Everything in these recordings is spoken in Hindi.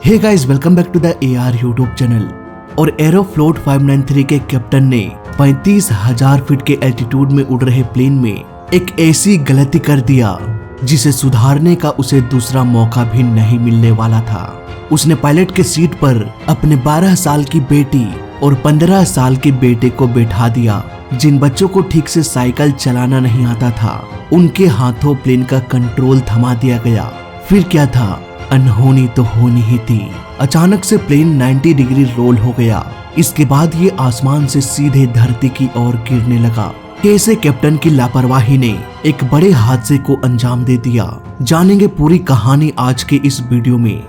Hey guys, welcome back to the AR YouTube channel. और एरोफ्लोट 593 के कैप्टन ने 35,000 फीट के एल्टीट्यूड में उड़ रहे प्लेन में एक ऐसी गलती कर दिया जिसे सुधारने का उसे दूसरा मौका भी नहीं मिलने वाला था। उसने पायलट के सीट पर अपने 12 साल की बेटी और 15 साल के बेटे को बैठा दिया। जिन बच्चों को ठीक से साइकिल चलाना नहीं आता था, उनके हाथों प्लेन का कंट्रोल थमा दिया गया। फिर क्या था, अनहोनी तो होनी ही थी। अचानक से प्लेन 90 डिग्री रोल हो गया। इसके बाद ये आसमान से सीधे धरती की ओर गिरने लगा। कैसे कैप्टन की लापरवाही ने एक बड़े हादसे को अंजाम दे दिया, जानेंगे पूरी कहानी आज के इस वीडियो में।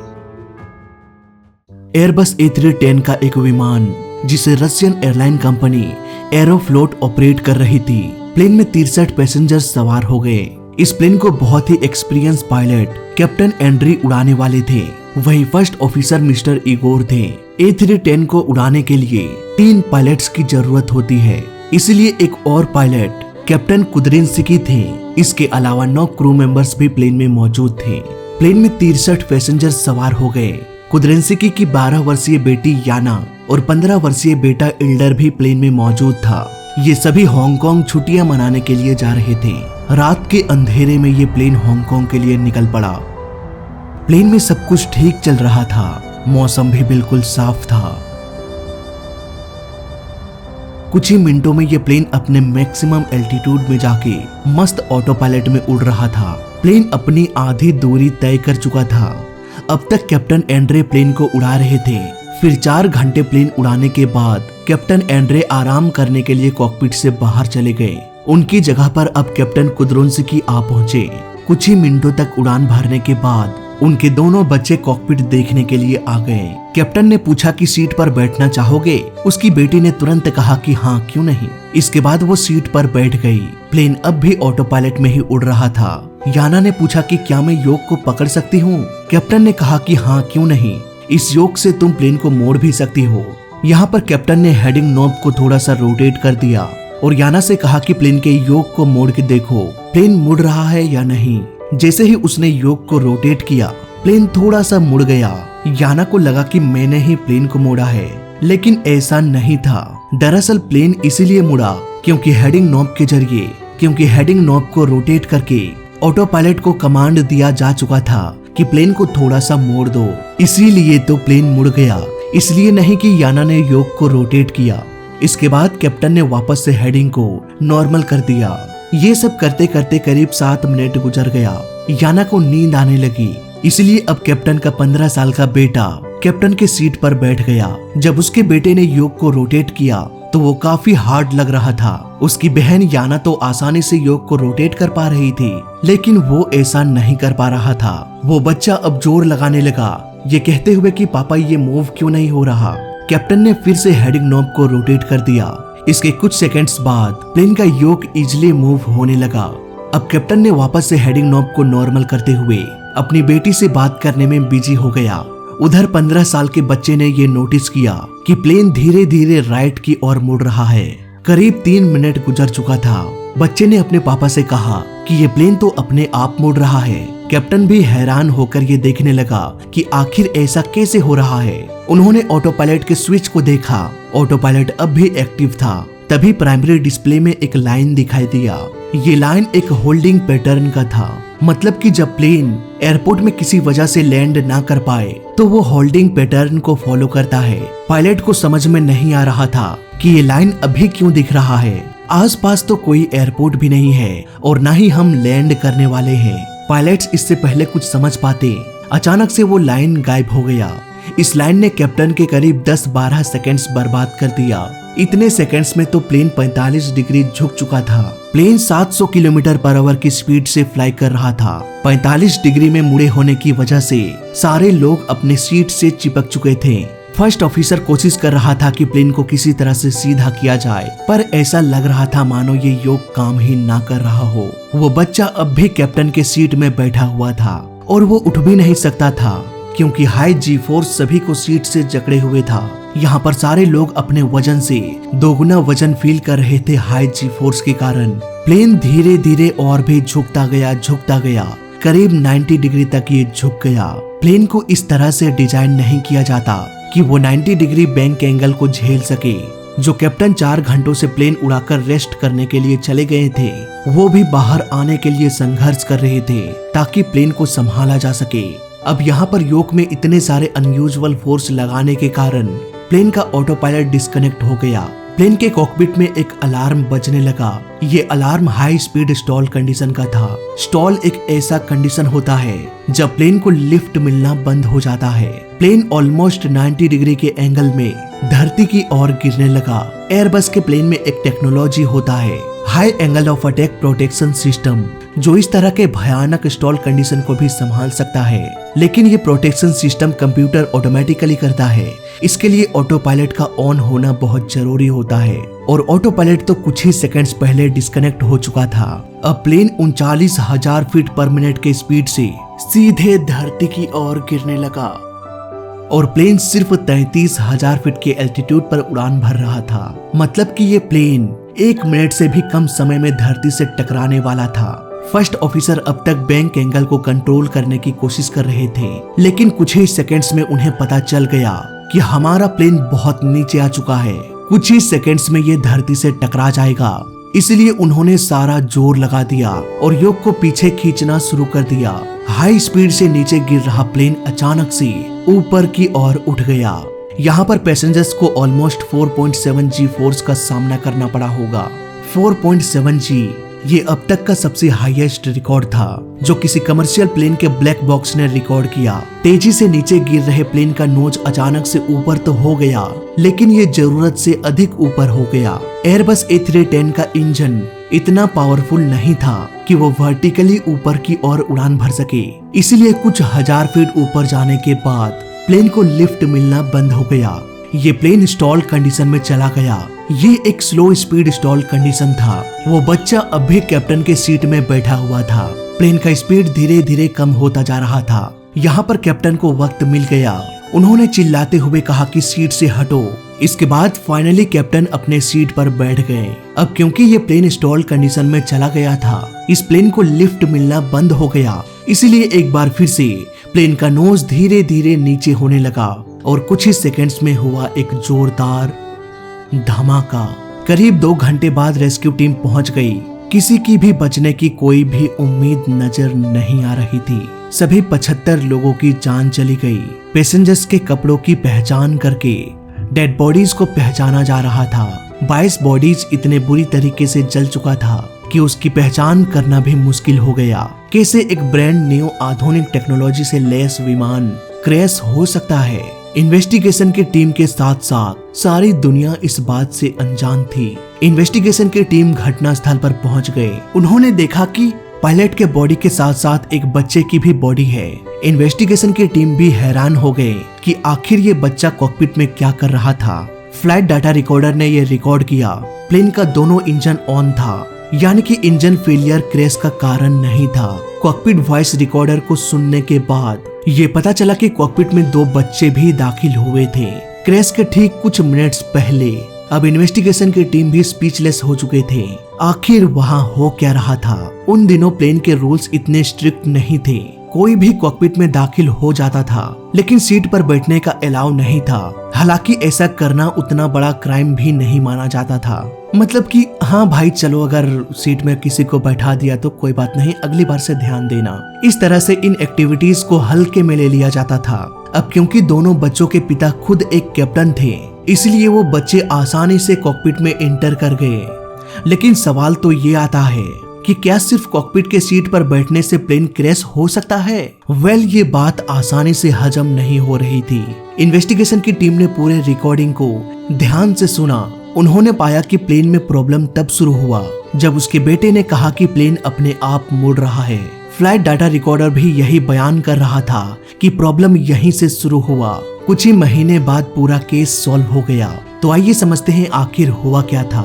एयरबस A310 का एक विमान जिसे Russian airline company Aeroflot operate कर रही थी, प्लेन में 63 पैसेंजर्स सवार हो गए। इस प्लेन को बहुत ही एक्सपीरियंस पायलट कैप्टन एंड्री उड़ाने वाले थे। वही फर्स्ट ऑफिसर मिस्टर इगोर थे। A310 को उड़ाने के लिए 3 पायलट्स की जरूरत होती है, इसलिए एक और पायलट कैप्टन कुद्रिंस्की थे। इसके अलावा 9 क्रू मेंबर्स भी प्लेन में मौजूद थे। प्लेन में 63 पैसेंजर्स सवार हो गए। कुद्रिंस्की की 12 वर्षीय बेटी याना और 15 वर्षीय बेटा इल्डर भी प्लेन में मौजूद था। ये सभी हांगकांग छुट्टियां मनाने के लिए जा रहे थे। रात के अंधेरे में ये प्लेन हांगकांग के लिए निकल पड़ा। प्लेन में सब कुछ ठीक चल रहा था, मौसम भी बिल्कुल साफ था। कुछ ही मिनटों में ये प्लेन अपने मैक्सिमम एल्टीट्यूड में जाके मस्त ऑटो पायलट में उड़ रहा था। प्लेन अपनी आधी दूरी तय कर चुका था। अब तक कैप्टन एंड्रे प्लेन को उड़ा रहे थे। फिर 4 घंटे प्लेन उड़ाने के बाद कैप्टन एंड्रे आराम करने के लिए कॉकपिट से बाहर चले गए। उनकी जगह पर अब कैप्टन कुद्रिंस्की आ पहुंचे। कुछ ही मिनटों तक उड़ान भरने के बाद उनके दोनों बच्चे कॉकपिट देखने के लिए आ गए। कैप्टन ने पूछा कि सीट पर बैठना चाहोगे? उसकी बेटी ने तुरंत कहा कि हाँ, क्यों नहीं। इसके बाद वो सीट पर बैठ गई। प्लेन अब भी ऑटो पायलट में ही उड़ रहा था। याना ने पूछा कि क्या मैं योक को पकड़ सकती हूँ? कैप्टन ने कहा कि हाँ, क्यों नहीं। इस योक से तुम प्लेन को मोड़ भी सकती हो। यहाँ पर कैप्टन ने हेडिंग नॉब को थोड़ा सा रोटेट कर दिया और याना से कहा कि प्लेन के योक को मोड़ के देखो, प्लेन मुड़ रहा है या नहीं। जैसे ही उसने योक को रोटेट किया, प्लेन थोड़ा सा मुड़ गया। याना को लगा कि मैंने ही प्लेन को मोड़ा है, लेकिन ऐसा नहीं था। दरअसल प्लेन इसीलिए मुड़ा क्योंकि हेडिंग नॉब को रोटेट करके ऑटो पायलट को कमांड दिया जा चुका था कि प्लेन को थोड़ा सा मोड़ दो। इसीलिए तो प्लेन मुड़ गया, इसलिए नहीं कि याना ने योक को रोटेट किया। इसके बाद कैप्टन ने वापस से हेडिंग को नॉर्मल कर दिया। ये सब करते करते करीब 7 मिनट गुजर गया। याना को नींद आने लगी, इसलिए अब कैप्टन का 15 साल का बेटा कैप्टन के सीट पर बैठ गया। जब उसके बेटे ने योक को रोटेट किया तो वो काफी हार्ड लग रहा था। उसकी बहन याना तो आसानी से योक को रोटेट कर पा रही थी, लेकिन वो ऐसा नहीं कर पा रहा था। वो बच्चा अब जोर लगाने लगा, ये कहते हुए कि पापा ये मूव क्यों नहीं हो रहा। कैप्टन ने फिर से हेडिंग नॉब को रोटेट कर दिया। इसके कुछ सेकंड्स बाद प्लेन का योक इजीली मूव होने लगा। अब कैप्टन ने वापस से हेडिंग नॉब को नॉर्मल करते हुए अपनी बेटी से बात करने में बिजी हो गया। उधर 15 साल के बच्चे ने ये नोटिस किया कि प्लेन धीरे धीरे राइट की ओर मुड़ रहा है। करीब 3 मिनट गुजर चुका था। बच्चे ने अपने पापा से कहा कि ये प्लेन तो अपने आप मुड़ रहा है। कैप्टन भी हैरान होकर ये देखने लगा कि आखिर ऐसा कैसे हो रहा है। उन्होंने ऑटो पायलट के स्विच को देखा। ऑटो पायलट अब भी एक्टिव था। तभी प्राइमरी डिस्प्ले में एक लाइन दिखाई दिया। ये लाइन एक होल्डिंग पैटर्न का था, मतलब कि जब प्लेन एयरपोर्ट में किसी वजह से लैंड ना कर पाए तो वो होल्डिंग पैटर्न को फॉलो करता है। पायलट को समझ में नहीं आ रहा था कि ये लाइन अभी क्यों दिख रहा है। आसपास तो कोई एयरपोर्ट भी नहीं है और ना ही हम लैंड करने वाले हैं। पायलट्स इससे पहले कुछ समझ पाते, अचानक से वो लाइन गायब हो गया। इस लाइन ने कैप्टन के करीब 10-12 सेकंड्स बर्बाद कर दिया। इतने सेकंड्स में तो प्लेन 45 डिग्री झुक चुका था। प्लेन 700 किलोमीटर पर आवर की स्पीड से फ्लाई कर रहा था। 45 डिग्री में मुड़े होने की वजह से सारे लोग अपने सीट से चिपक चुके थे। फर्स्ट ऑफिसर कोशिश कर रहा था कि प्लेन को किसी तरह से सीधा किया जाए, पर ऐसा लग रहा था मानो ये योक काम ही ना कर रहा हो। वो बच्चा अब भी कैप्टन के सीट में बैठा हुआ था और वो उठ भी नहीं सकता था क्योंकि हाई जी फोर्स सभी को सीट से जकड़े हुए था। यहाँ पर सारे लोग अपने वजन से दोगुना वजन फील कर रहे थे हाई जी फोर्स के कारण। प्लेन धीरे धीरे और भी झुकता गया। करीब 90 डिग्री तक ये झुक गया। प्लेन को इस तरह से डिजाइन नहीं किया जाता कि वो 90 डिग्री बैंक एंगल को झेल सके। जो कैप्टन 4 घंटों से प्लेन उड़ाकर रेस्ट करने के लिए चले गए थे, वो भी बाहर आने के लिए संघर्ष कर रहे थे ताकि प्लेन को संभाला जा सके। अब यहाँ पर योक में इतने सारे अनयूजुअल फोर्स लगाने के कारण प्लेन का ऑटो पायलट डिस्कनेक्ट हो गया। प्लेन के कॉकपिट में एक अलार्म बजने लगा। ये alarm high speed stall condition का था। स्टॉल एक ऐसा कंडीशन होता है जब प्लेन को लिफ्ट मिलना बंद हो जाता है। प्लेन ऑलमोस्ट 90 डिग्री के एंगल में धरती की ओर गिरने लगा। एयरबस के प्लेन में एक टेक्नोलॉजी होता है, high angle of attack protection system, जो इस तरह के भयानक स्टॉल कंडीशन को भी संभाल सकता है। लेकिन ये प्रोटेक्शन सिस्टम कंप्यूटर ऑटोमेटिकली करता है। इसके लिए ऑटो पायलट का ऑन होना बहुत जरूरी होता है और ऑटो पायलट तो कुछ ही सेकंड्स पहले डिस्कनेक्ट हो चुका था। अब प्लेन 39,000 फीट पर मिनट के स्पीड से सीधे धरती की ओर गिरने लगा और प्लेन सिर्फ 33,000 फीट के एल्टीट्यूड पर उड़ान भर रहा था। मतलब कि ये प्लेन 1 मिनट से भी कम समय में धरती से टकराने वाला था। फर्स्ट ऑफिसर अब तक बैंक एंगल को कंट्रोल करने की कोशिश कर रहे थे, लेकिन कुछ ही सेकंड्स में उन्हें पता चल गया कि हमारा प्लेन बहुत नीचे आ चुका है। कुछ ही सेकंड्स में ये धरती से टकरा जाएगा। इसलिए उन्होंने सारा जोर लगा दिया और योक को पीछे खींचना शुरू कर दिया। हाई स्पीड से नीचे गिर रहा प्लेन अचानक से ऊपर की ओर उठ गया। यहाँ पर पैसेंजर्स को ऑलमोस्ट 4.7 G फोर्स का सामना करना पड़ा होगा। 4.7 G ये अब तक का सबसे हाईएस्ट रिकॉर्ड था जो किसी कमर्शियल प्लेन के ब्लैक बॉक्स ने रिकॉर्ड किया। तेजी से नीचे गिर रहे प्लेन का नोज अचानक से ऊपर तो हो गया, लेकिन ये जरूरत से अधिक ऊपर हो गया। एयरबस A310 का इंजन इतना पावरफुल नहीं था कि वो वर्टिकली ऊपर की ओर उड़ान भर सके। इसलिए कुछ हजार फीट ऊपर जाने के बाद प्लेन को लिफ्ट मिलना बंद हो गया। ये प्लेन स्टॉल कंडीशन में चला गया। ये एक स्लो स्पीड स्टॉल कंडीशन था। वो बच्चा अब भी कैप्टन के सीट में बैठा हुआ था। प्लेन का स्पीड धीरे धीरे कम होता जा रहा था। यहाँ पर कैप्टन को वक्त मिल गया। उन्होंने चिल्लाते हुए कहा कि सीट से हटो। इसके बाद फाइनली कैप्टन अपने सीट पर बैठ गए। अब क्योंकि ये प्लेन स्टॉल कंडीशन में चला गया था, इस प्लेन को लिफ्ट मिलना बंद हो गया। इसीलिए एक बार फिर से प्लेन का नोज धीरे धीरे नीचे होने लगा और कुछ ही सेकंड्स में हुआ एक जोरदार धमाका। करीब 2 घंटे बाद रेस्क्यू टीम पहुंच गई। किसी की भी बचने की कोई भी उम्मीद नजर नहीं आ रही थी। सभी 75 लोगों की जान चली गई। पैसेंजर्स के कपड़ों की पहचान करके डेड बॉडीज को पहचाना जा रहा था। 22 बॉडीज इतने बुरी तरीके से जल चुका था कि उसकी पहचान करना भी मुश्किल हो गया। कैसे एक ब्रांड न्यू आधुनिक टेक्नोलॉजी से लैस विमान क्रैश हो सकता है? इन्वेस्टिगेशन की टीम के साथ साथ सारी दुनिया इस बात से अनजान थी। इन्वेस्टिगेशन की टीम घटनास्थल पर पहुंच गए। उन्होंने देखा कि पायलट के बॉडी के साथ साथ एक बच्चे की भी बॉडी है। इन्वेस्टिगेशन की टीम भी हैरान हो गए कि आखिर ये बच्चा कॉकपिट में क्या कर रहा था। फ्लाइट डाटा रिकॉर्डर ने ये रिकॉर्ड किया। प्लेन का दोनों इंजन ऑन था, यानी कि इंजन फेलियर क्रैश का कारण नहीं था। कॉकपिट वॉइस रिकॉर्डर को सुनने के बाद ये पता चला कि कॉकपिट में 2 बच्चे भी दाखिल हुए थे क्रैश के ठीक कुछ मिनट्स पहले। अब इन्वेस्टिगेशन की टीम भी स्पीचलेस हो चुके थे। आखिर वहाँ हो क्या रहा था? उन दिनों प्लेन के रूल्स इतने स्ट्रिक्ट नहीं थे। कोई भी कॉकपिट में दाखिल हो जाता था, लेकिन सीट पर बैठने का अलाउ नहीं था। हालांकि ऐसा करना उतना बड़ा क्राइम भी नहीं माना जाता था। मतलब कि हाँ भाई चलो, अगर सीट में किसी को बैठा दिया तो कोई बात नहीं, अगली बार से ध्यान देना। इस तरह से इन एक्टिविटीज को हल्के में ले लिया जाता था। अब क्योंकि दोनों बच्चों के पिता खुद एक कैप्टन थे, इसलिए वो बच्चे आसानी से कॉकपिट में एंटर कर गए। लेकिन सवाल तो ये आता है कि क्या सिर्फ कॉकपिट के सीट पर बैठने से प्लेन क्रैश हो सकता है? ये बात आसानी से हजम नहीं हो रही थी। इन्वेस्टिगेशन की टीम ने पूरे रिकॉर्डिंग को ध्यान से सुना। उन्होंने पाया कि प्लेन में प्रॉब्लम तब शुरू हुआ जब उसके बेटे ने कहा कि प्लेन अपने आप मुड़ रहा है। फ्लाइट डाटा रिकॉर्डर भी यही बयान कर रहा था कि प्रॉब्लम यहीं से शुरू हुआ। कुछ ही महीने बाद पूरा केस सॉल्व हो गया। तो आइए समझते हैं आखिर हुआ क्या था।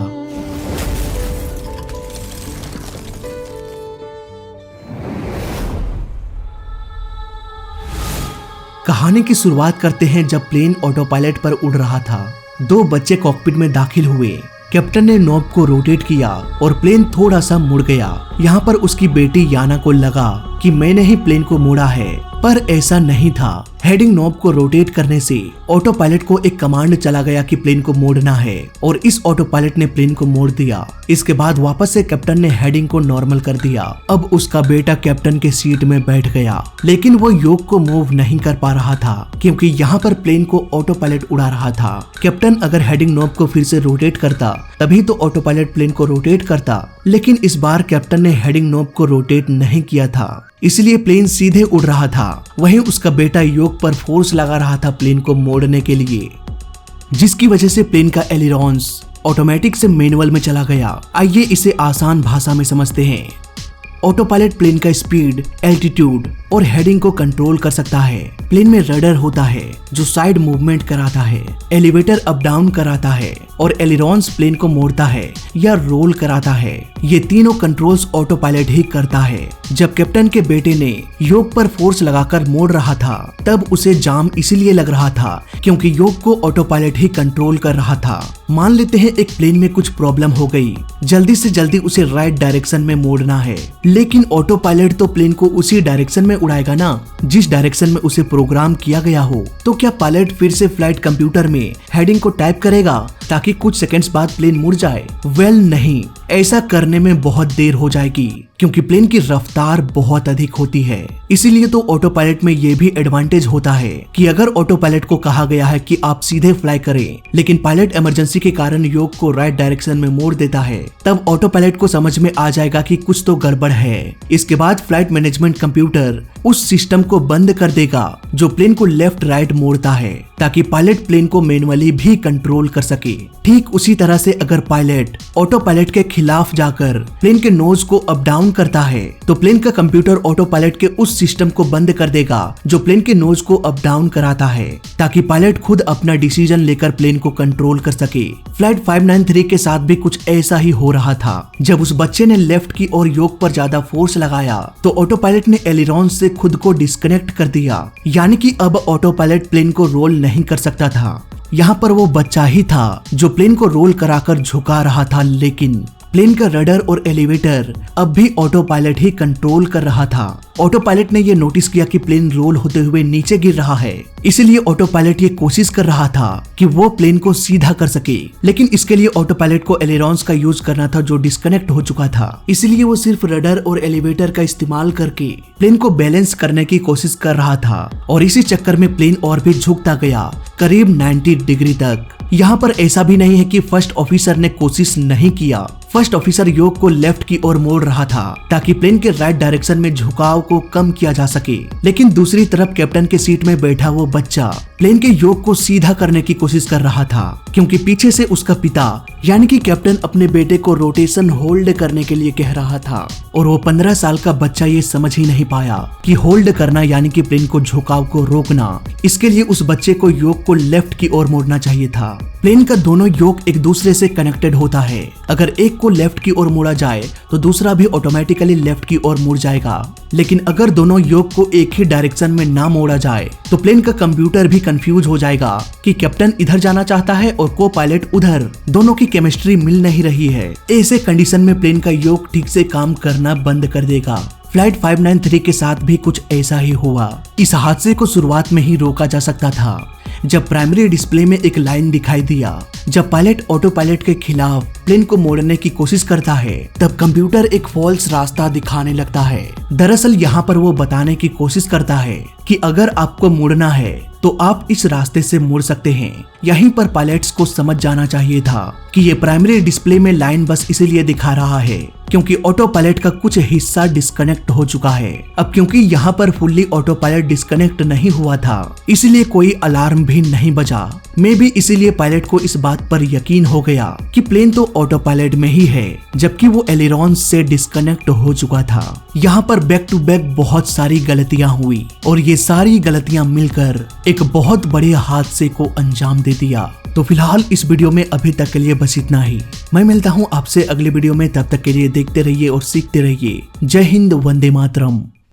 कहानी की शुरुआत करते हैं जब प्लेन ऑटो पायलट पर उड़ रहा था। 2 बच्चे कॉकपिट में दाखिल हुए। कैप्टन ने नॉब को रोटेट किया और प्लेन थोड़ा सा मुड़ गया। यहाँ पर उसकी बेटी याना को लगा कि मैंने ही प्लेन को मोड़ा है, पर ऐसा नहीं था। हेडिंग नॉब को रोटेट करने से ऑटो पायलट को एक कमांड चला गया कि प्लेन को मोड़ना है और इस ऑटो पायलट ने प्लेन को मोड़ दिया। इसके बाद वापस से कैप्टन ने हेडिंग को नॉर्मल कर दिया। अब उसका बेटा कैप्टन के सीट में बैठ गया, लेकिन वो योक को मूव नहीं कर पा रहा था क्योंकि यहाँ पर प्लेन को ऑटो पायलट उड़ा रहा था। कैप्टन अगर हेडिंग नॉब को फिर से रोटेट करता तभी तो ऑटो पायलट प्लेन को रोटेट करता, लेकिन इस बार कैप्टन ने हेडिंग नॉब को रोटेट नहीं किया था, इसलिए प्लेन सीधे उड़ रहा था। वहीं उसका बेटा योक पर फोर्स लगा रहा था प्लेन को मोड़ने के लिए, जिसकी वजह से प्लेन का एलिरॉन्स ऑटोमेटिक से मैनुअल में चला गया। आइए इसे आसान भाषा में समझते हैं। ऑटो पायलट प्लेन का स्पीड, एल्टीट्यूड और हेडिंग को कंट्रोल कर सकता है। प्लेन में रडर होता है जो साइड मूवमेंट कराता है, एलिवेटर अप डाउन कराता है और एलिरॉन्स प्लेन को मोड़ता है या रोल कराता है। ये तीनों कंट्रोल्स ऑटो पायलट ही करता है। जब कैप्टन के बेटे ने योक पर फोर्स लगाकर मोड़ रहा था तब उसे जाम इसीलिए लग रहा था क्योंकि योक को ऑटो पायलट ही कंट्रोल कर रहा था। मान लेते हैं एक प्लेन में कुछ प्रॉब्लम हो गई, जल्दी से जल्दी उसे राइट डायरेक्शन में मोड़ना है, लेकिन ऑटो पायलट तो प्लेन को उसी डायरेक्शन में उड़ाएगा ना जिस डायरेक्शन में उसे प्रोग्राम किया गया हो। तो क्या पायलट फिर से फ्लाइट कंप्यूटर में हेडिंग को टाइप करेगा ताकि कुछ सेकंड्स बाद प्लेन मुड़ जाए? वेल नहीं, ऐसा करने में बहुत देर हो जाएगी क्योंकि प्लेन की रफ्तार बहुत अधिक होती है। इसीलिए तो ऑटो पायलट में ये भी एडवांटेज होता है कि अगर ऑटो पायलट को कहा गया है कि आप सीधे फ्लाई करें, लेकिन पायलट इमरजेंसी के कारण योक को राइट डायरेक्शन में मोड़ देता है, तब ऑटो पायलट को समझ में आ जाएगा कि कुछ तो गड़बड़ है। इसके बाद फ्लाइट मैनेजमेंट कंप्यूटर उस सिस्टम को बंद कर देगा जो प्लेन को लेफ्ट राइट मोड़ता है, ताकि पायलट प्लेन को मैनुअली भी कंट्रोल कर सके। ठीक उसी तरह से अगर पायलट ऑटो पायलट के खिलाफ जाकर प्लेन के नोज को अप डाउन करता है तो प्लेन का कंप्यूटर ऑटो पायलट के उस सिस्टम को बंद कर देगा जो प्लेन के नोज को अप डाउन कराता है, ताकि पायलट खुद अपना डिसीजन लेकर प्लेन को कंट्रोल कर सके। फ्लाइट 593 के साथ भी कुछ ऐसा ही हो रहा था। जब उस बच्चे ने लेफ्ट की ओर योक पर ज्यादा फोर्स लगाया तो ऑटो पायलट ने एलिरॉन से खुद को डिस्कनेक्ट कर दिया, यानी कि अब ऑटो पायलट प्लेन को रोल नहीं कर सकता था। यहाँ पर वो बच्चा ही था जो प्लेन को रोल कराकर झुका रहा था, लेकिन प्लेन का रडर और एलिवेटर अब भी ऑटो पायलट ही कंट्रोल कर रहा था। ऑटो पायलट ने ये नोटिस किया कि प्लेन रोल होते हुए नीचे गिर रहा है, इसीलिए ऑटो पायलट ये कोशिश कर रहा था कि वो प्लेन को सीधा कर सके, लेकिन इसके लिए ऑटो पायलट को एलिरॉन्स का यूज करना था जो डिस्कनेक्ट हो चुका था। इसलिए वो सिर्फ रडर और एलिवेटर का इस्तेमाल करके प्लेन को बैलेंस करने की कोशिश कर रहा था और इसी चक्कर में प्लेन और भी झुकता गया करीब 90 डिग्री तक। यहाँ पर ऐसा भी नहीं है कि फर्स्ट ऑफिसर ने कोशिश नहीं किया। फर्स्ट ऑफिसर योक को लेफ्ट की ओर मोड़ रहा था ताकि प्लेन के राइट डायरेक्शन में झुकाव को कम किया जा सके, लेकिन दूसरी तरफ कैप्टन के सीट में बैठा वो बच्चा प्लेन के योक को सीधा करने की कोशिश कर रहा था, क्योंकि पीछे से उसका पिता यानी कि कैप्टन अपने बेटे को रोटेशन होल्ड करने के लिए कह रहा था और वो 15 साल का बच्चा ये समझ ही नहीं पाया कि होल्ड करना यानी कि प्लेन को झुकाव को रोकना। इसके लिए उस बच्चे को योक को लेफ्ट की ओर मोड़ना चाहिए था। प्लेन का दोनों योक एक दूसरे से कनेक्टेड होता है। अगर एक को लेफ्ट की ओर मोड़ा जाए तो दूसरा भी ऑटोमेटिकली लेफ्ट की ओर मुड़ जाएगा, लेकिन अगर दोनों योक को एक ही डायरेक्शन में ना मोड़ा जाए तो प्लेन का कंप्यूटर भी कंफ्यूज हो जाएगा कि कैप्टन इधर जाना चाहता है और को पायलट उधर, दोनों की केमिस्ट्री मिल नहीं रही है। ऐसे कंडीशन में प्लेन का योक ठीक से काम करना बंद कर देगा। फ्लाइट 593 के साथ भी कुछ ऐसा ही हुआ। इस हादसे को शुरुआत में ही रोका जा सकता था जब प्राइमरी डिस्प्ले में एक लाइन दिखाई दिया। जब पायलट ऑटो पायलट के खिलाफ प्लेन को मोड़ने की कोशिश करता है तब कंप्यूटर एक फॉल्स रास्ता दिखाने लगता है। दरअसल यहाँ पर वो बताने की कोशिश करता है कि अगर आपको मुड़ना है तो आप इस रास्ते से मुड़ सकते हैं। यहीं पर पायलट्स को समझ जाना चाहिए था कि ये प्राइमरी डिस्प्ले में लाइन बस इसीलिए दिखा रहा है क्योंकि ऑटो पायलट का कुछ हिस्सा डिस्कनेक्ट हो चुका है। अब क्योंकि यहाँ पर फुल्ली ऑटो पायलट डिस्कनेक्ट नहीं हुआ था इसलिए कोई अलार्म भी नहीं बजा। मे भी इसीलिए पायलट को इस बात पर यकीन हो गया कि प्लेन तो ऑटो पायलट में ही है, जबकि वो एलिरॉन से डिस्कनेक्ट हो चुका था। यहाँ पर बैक टू बैक बहुत सारी गलतियां हुई और ये सारी गलतियां मिलकर एक बहुत बड़े हादसे को अंजाम दे दिया। तो फिलहाल इस वीडियो में अभी तक के लिए बस इतना ही। मैं मिलता हूँ आपसे अगले वीडियो में, तब तक के लिए देखते रहिए और सीखते रहिए। जय हिंद, वंदे मातरम।